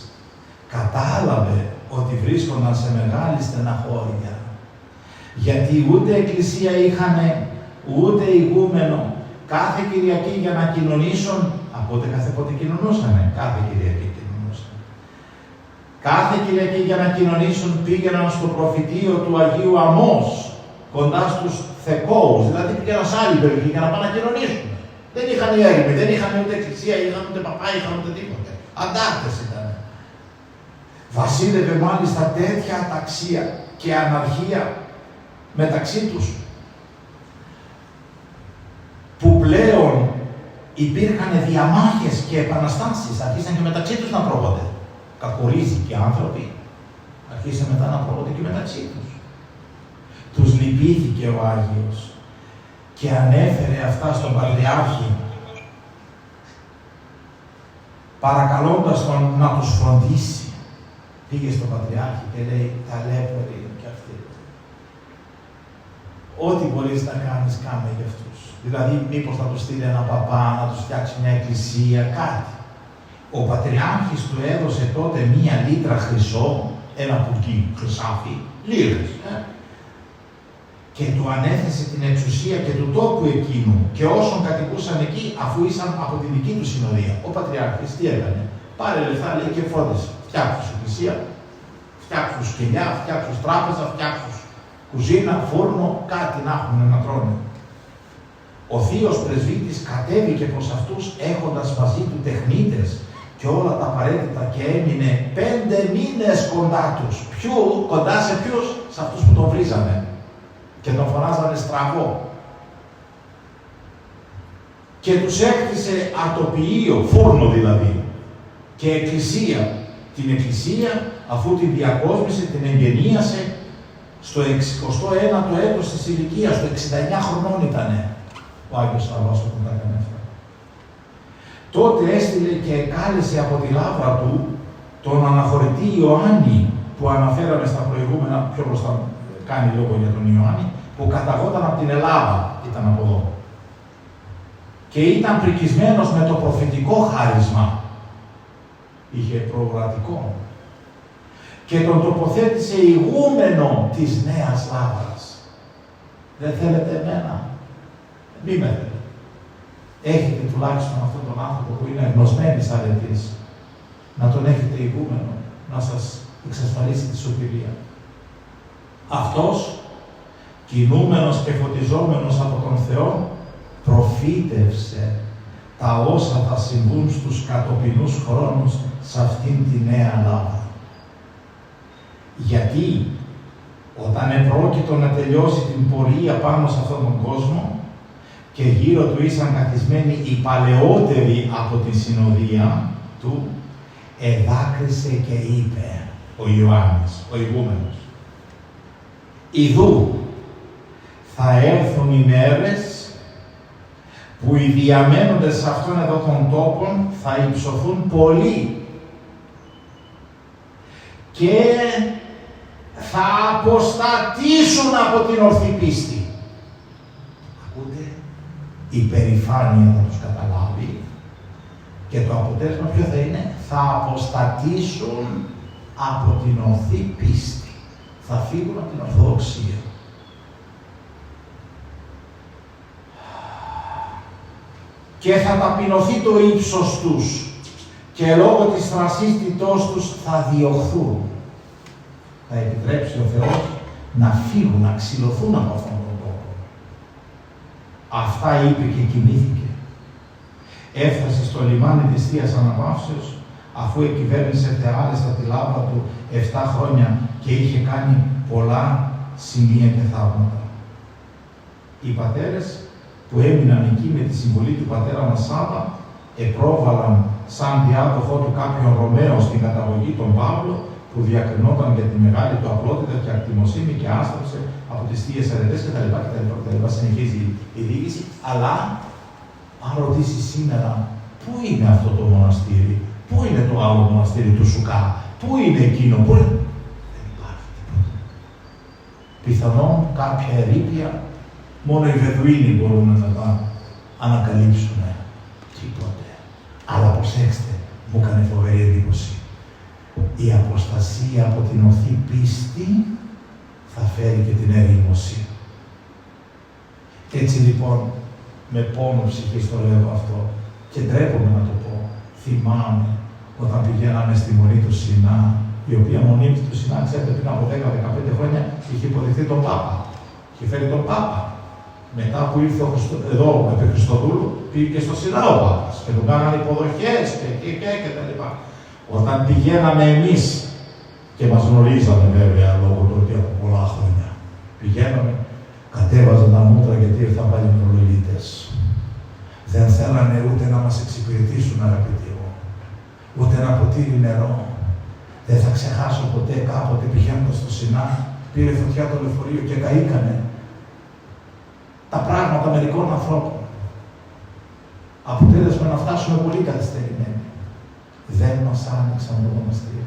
κατάλαβε ότι βρίσκονταν σε μεγάλη στεναχώρια, γιατί ούτε εκκλησία είχανε, ούτε ηγούμενο, κάθε Κυριακή για να κοινωνήσουν, από ούτε κάθε πότε κοινωνούσανε, κάθε Κυριακή κοινωνούσαν. Κάθε Κυριακή για να κοινωνήσουν πήγαιναν στο προφητείο του Αγίου Αμώς, κοντά στους Θεκόους, δηλαδή πήγαιναν σε άλλη περιοχή για να πάνε να κοινωνήσουν. Δεν είχαν έρημοι, δεν είχαν ούτε εκκλησία, είχαν ούτε παπά, είχαν ούτε τίποτε. Αντάρτες ήταν. Βασίλευε μάλιστα τέτοια αταξία και αναρχία μεταξύ τους, που πλέον υπήρχαν διαμάχες και επαναστάσεις, αρχίσαν και μεταξύ τους να τρώγονται. Κακορίζικοι άνθρωποι αρχίσαν μετά να τρώγονται και μεταξύ τους. Τους λυπήθηκε ο Άγιος και ανέφερε αυτά στον Πατριάρχη, παρακαλώντας τον να τους φροντίσει. Πήγε στον Πατριάρχη και λέει, ταλέποροι είναι και αυτοί. Ό,τι μπορείς να κάνεις, κάνε για αυτούς. Δηλαδή, μήπως θα τους στείλει ένα παπά, να τους φτιάξει μια εκκλησία, κάτι. Ο Πατριάρχης του έδωσε τότε μία λίτρα χρυσό, ένα πουρκί χρυσάφι, λίρες. Και του ανέθεσε την εξουσία και του τόπου εκείνου και όσων κατοικούσαν εκεί, αφού ήσαν από τη δική του συνοδεία. Ο Πατριάρχης τι έκανε? Πάρε λεφτά, λέει, και φρόντισε. Φτιάξου εκκλησία, φτιάξου σκυλιά, φτιάξου τράπεζα, φτιάξου κουζίνα, φούρνο, κάτι να έχουν να τρώνε. Ο θείος πρεσβύτης κατέβηκε προς αυτούς έχοντας μαζί του τεχνίτες και όλα τα απαραίτητα και έμεινε 5 μήνες κοντά τους. Κοντά σε ποιους? Σε αυτούς που τον βρίζανε και τον φωνάζανε στραβό. Και τους έκτισε αρτοποιείο, φούρνο δηλαδή, και εκκλησία. Την εκκλησία, αφού την διακόσμησε, την εγγενίασε στο 69ο έτος της ηλικίας, στο 69 χρονών ήτανε ο Άγιος Σαββάς όταν τα έκανε αυτά. Τότε έστειλε και κάλεσε από τη λάβρα του τον αναχωρητή Ιωάννη, που αναφέραμε στα προηγούμενα, πιο μπροστά κάνει λόγο για τον Ιωάννη, που καταγόταν από την Ελλάδα, ήταν από εδώ. Και ήταν πρικισμένος με το προφητικό χάρισμα. Είχε προορατικό. Και τον τοποθέτησε ηγούμενο της Νέας Λάβρας. Δεν θέλετε εμένα? Μη με θέλετε. Έχετε τουλάχιστον αυτόν τον άνθρωπο που είναι γνωσμένης αρετής, να τον έχετε ηγούμενο, να σας εξασφαλίσει τη σωτηρία. Αυτός, κινούμενος και φωτιζόμενος από τον Θεό, προφήτευσε τα όσα θα συμβούν στους κατοπινούς χρόνους σε αυτήν τη Νέα Λάβρα. Γιατί όταν επρόκειτο να τελειώσει την πορεία πάνω σε αυτόν τον κόσμο και γύρω του ήσαν καθισμένοι οι παλαιότεροι από τη συνοδεία του, εδάκρυσε και είπε ο Ιωάννης, ο ηγούμενος, «Ιδού, θα έρθουν οι μέρες που οι διαμένοντες σε αυτόν εδώ των τόπων θα υψωθούν πολύ και θα αποστατήσουν από την ορθή πίστη». Ακούτε, η περηφάνεια θα τους καταλάβει και το αποτέλεσμα ποιο θα είναι? Θα αποστατήσουν από την ορθή πίστη. Θα φύγουν από την Ορθοδοξία. Και θα ταπεινωθεί το ύψος τους και λόγω της θρασίστητός τους θα διωχθούν. Θα επιτρέψει ο Θεός να φύγουν, να ξυλωθούν από αυτόν τον τόπο. Αυτά είπε και κοιμήθηκε. Έφτασε στο λιμάνι της Θείας Αναπαύσεως, αφού εκυβέρνησε θεάρεστα τη λάβρα του 7 χρόνια και είχε κάνει πολλά σημεία και θαύματα. Οι πατέρες που έμειναν εκεί με τη συμβολή του πατέρα μας Σάββα, επρόβαλαν σαν διάδοχό του κάποιον Ρωμαίο στην καταγωγή τον Παύλο, που διακρινόταν για τη μεγάλη του απλότητα και ακτιμοσύνη και άστραψε από τις θείες αρετές κτλ. Συνεχίζει η διοίκηση. Αλλά, αν ρωτήσει σήμερα, πού είναι αυτό το μοναστήρι, πού είναι το άλλο μοναστήρι του Σουκά, πού είναι εκείνο, πού είναι. Δεν υπάρχει τίποτα. Πιθανόν κάποια ερείπια, μόνο οι Βεδουίνοι μπορούν να τα ανακαλύψουν. Τίποτε. Αλλά προσέξτε, μου έκανε φοβερή εντύπωση. Η αποστασία από την ορθή πίστη θα φέρει και την ερήμωση. Έτσι λοιπόν, με πόνο ψυχής το λέω αυτό και ντρέπομαι να το πω. Θυμάμαι όταν πηγαίναμε στη Μονή του Σινά η οποία μονίμη του συνάντησε πριν από 10-15 χρόνια, είχε υποδεχθεί τον Πάπα. Είχε φέρει τον Πάπα. Μετά που ήρθε εδώ επί Χριστοδούλου, πήγε και στο Σινά ο Πάπας και του κάνανε υποδοχές και τα λοιπά. Όταν πηγαίναμε εμείς, και μας γνωρίζαμε βέβαια λόγω του ότι από πολλά χρόνια πηγαίναμε, κατέβαζαν τα μούτρα γιατί ήρθαν πάλι μυρολογίτες. Δεν θέλανε ούτε να μας εξυπηρετήσουν, αγαπητοί μου, ούτε ένα ποτήρι νερό. Δεν θα ξεχάσω ποτέ κάποτε πηγαίνοντας στο Σινά, πήρε φωτιά το λεωφορείο και καήκανε τα πράγματα μερικών ανθρώπων. Αποτέλεσμα να φτάσουμε πολύ καθυστερημένοι. Δεν μας άνοιξαν το μοναστήρι.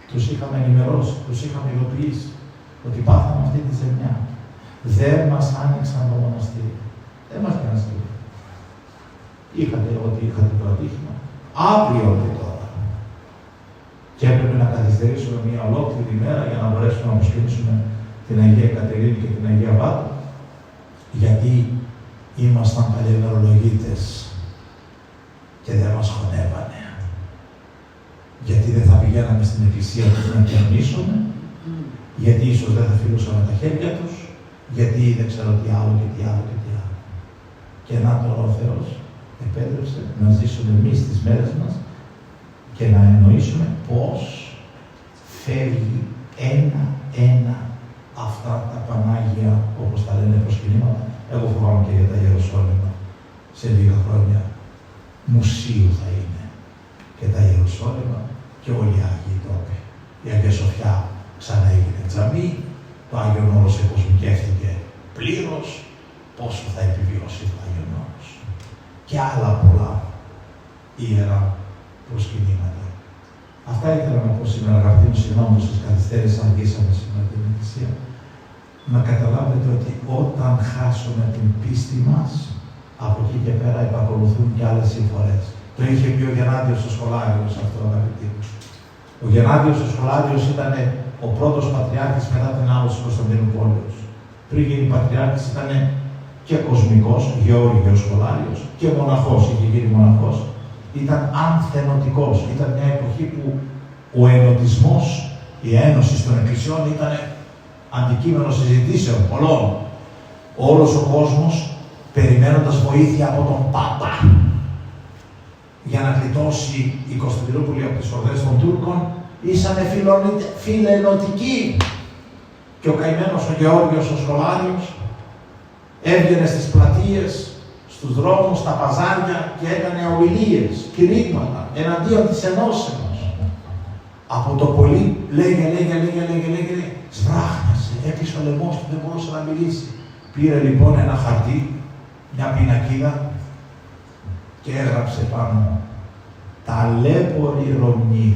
Τους είχαμε ενημερώσει, τους είχαμε ειδοποιήσει ότι πάθαμε αυτή τη ζημιά. Δεν μας άνοιξαν το μοναστήρι. Δεν μας κάνανε στήριο. Είχατε ότι είχατε το ατύχημα. Αύριο και τώρα. Και έπρεπε να καθυστερήσουμε μια ολόκληρη ημέρα για να μπορέσουμε να αποσκηνήσουμε την Αγία Κατερίνη και την Αγία Βάτου. Γιατί ήμασταν παλαιομερολογίτες και δεν μας χωνεύανε. Γιατί δεν θα πηγαίναμε στην εκκλησία τους να κοινωνήσουμε, γιατί ίσως δεν θα φιλούσαμε τα χέρια τους, γιατί δεν ξέρω τι άλλο και τι άλλο και τι άλλο. Και να τώρα ο Θεός επέτρεψε να ζήσουμε εμείς τις μέρες μας και να εννοήσουμε πώς φεύγει ένα-ένα αυτά τα Πανάγια, όπως τα λένε προσκυνήματα. Εγώ φοβάμαι και για τα Ιεροσόλυμα. Σε λίγα χρόνια μουσείο θα είναι και τα Ιεροσόλυμα και όλοι οι Άγιοι τόποι. Η Αγία Σοφιά ξανά έγινε τζαμί, το Άγιον Όρος εκοσμικεύτηκε πλήρως, πόσο θα επιβιώσει το Άγιον Όρος. Και άλλα πολλά ιερά προσκυνήματα. Αυτά ήθελα να πω σήμερα, αγαπητοί μου, συγγνώμη που σας καθυστέρησα, αργήσαμε σήμερα την Εκκλησία. Να καταλάβετε ότι όταν χάσουμε την πίστη μας, από εκεί και πέρα επακολουθούν και άλλες συμφορές. Το είχε πει ο Γεννάδιος ο Σχολάριος αυτό, αγαπητοί μου. Ο Γεννάδιος ο Σχολάριος ήταν ο πρώτος πατριάρχης μετά την άλωση του Κωνσταντινούπολης. Πριν γίνει πατριάρχης ήταν και κοσμικός, Γεώργιος Σχολάριος, και μοναχός, είχε γίνει μοναχός. Ήταν ανθενωτικός. Ήταν μια εποχή που ο ενωτισμός, η ένωση των εκκλησιών ήταν αντικείμενο συζητήσεων πολλών. Όλος ο κόσμος περιμένοντας βοήθεια από τον Πάπα για να γλιτώσει η Κωνσταντινούπολη από τις ορδές των Τούρκων, ήσανε φιλενωτικοί. Και ο καημένος ο Γεώργιος ο Σχολάριος έβγαινε στις πλατείες, στους δρόμους, στα παζάρια και έκανε ομιλίες, κηρύγματα εναντίον της ενώσεως. Από το πολύ λέγε, σβράχνασε, έπεισε ο λαιμός του, δεν μπορούσε να μιλήσει. Πήρε λοιπόν ένα χαρτί, μια πινακίδα και έγραψε πάνω: «Ταλέποροι Ρωμιοί,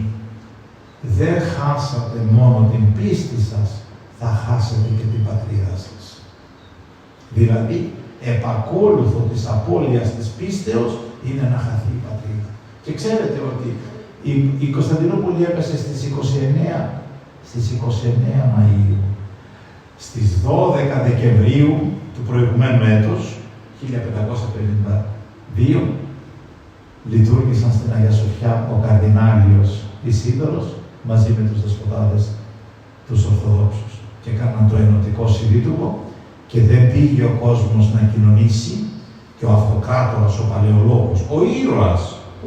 δεν χάσατε μόνο την πίστη σας, θα χάσετε και την πατρίδα σας». Δηλαδή, επακόλουθο της απώλειας της πίστεως είναι να χαθεί η πατρίδα. Και ξέρετε ότι η Κωνσταντινούπολη έπεσε στις 29 Μαΐου. Στις 12 Δεκεμβρίου του προηγουμένου έτους, 1552, λειτουργήσαν στην Αγία Σοφιά ο Καρδινάλιος Ισίδωρος μαζί με τους δεσποτάδες τους Ορθοδόξους και έκαναν το ενωτικό συλλήτουργο και δεν πήγε ο κόσμος να κοινωνήσει και ο Αυτοκράτορας, ο Παλαιολόγος,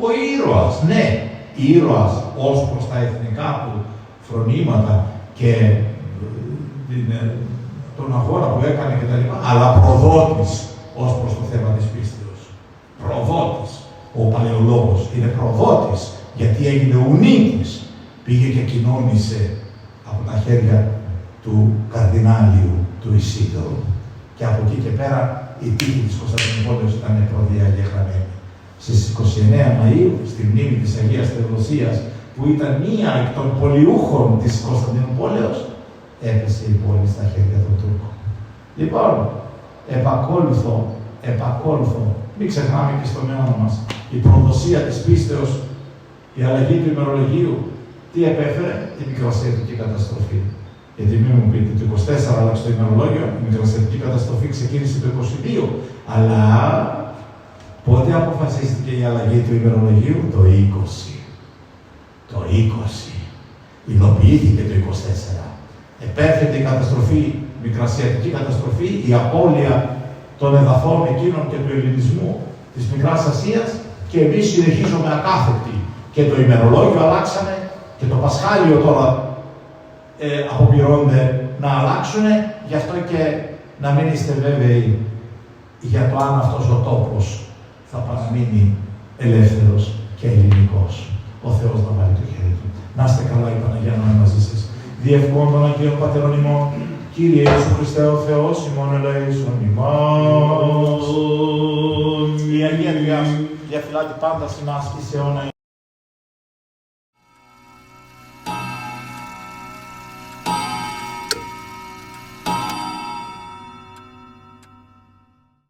ο ήρωας, ναι, ήρωας ως προς τα εθνικά του φρονήματα και τον αγώνα που έκανε κτλ. Αλλά προδότης ως προς το θέμα της πίστεως. Προδότης. Ο Παλαιολόγος είναι προδότης, γιατί έγινε ουνίτης. Πήγε και κοινώνησε από τα χέρια του Καρδινάλιου του Ισίδωρου. Και από εκεί και πέρα η τύχη της Κωνσταντινούπολης ήταν προδιαγεγραμμένη. Στις 29 Μαΐου, στη μνήμη της Αγίας Θεοδοσίας, που ήταν μία εκ των πολιούχων της Κωνσταντινούπολης, έπεσε η πόλη στα χέρια των Τούρκων. Λοιπόν, επακόλουθο, μην ξεχνάμε και στον αιώνα μας, η προδοσία της πίστεως, η αλλαγή του ημερολογίου, τι επέφερε? Την μικρασιατική καταστροφή. Γιατί μην μου πείτε, το 24 άλλαξε το ημερολόγιο, η μικρασιατική καταστροφή ξεκίνησε το 22, αλλά πότε αποφασίστηκε η αλλαγή του ημερολογίου? Το 20. υλοποιήθηκε το 24. Επέρχεται η καταστροφή, η μικρασιατική καταστροφή, η απώλεια των εδαφών εκείνων και του ελληνισμού της Μικράς Ασίας και εμείς συνεχίζουμε ακάθεκτοι. Και το ημερολόγιο αλλάξανε και το Πασχάλιο τώρα αποπειρώνται να αλλάξουν, γι' αυτό και να μην είστε βέβαιοι για το αν αυτός ο τόπος θα παραμείνει ελεύθερος και ελληνικός. Ο Θεός να βάλει το χέρι του. Να είστε καλά, η Παναγία να είναι μαζί σας. Διευκόν των Αγίων Πατερών ημών, Κύριε Ιησού Χριστέ ο Θεός, ημών ελέησον ημών. Η Αγία Διάσκεψη διαφυλάτει πάντα στην άσκηση αιώνα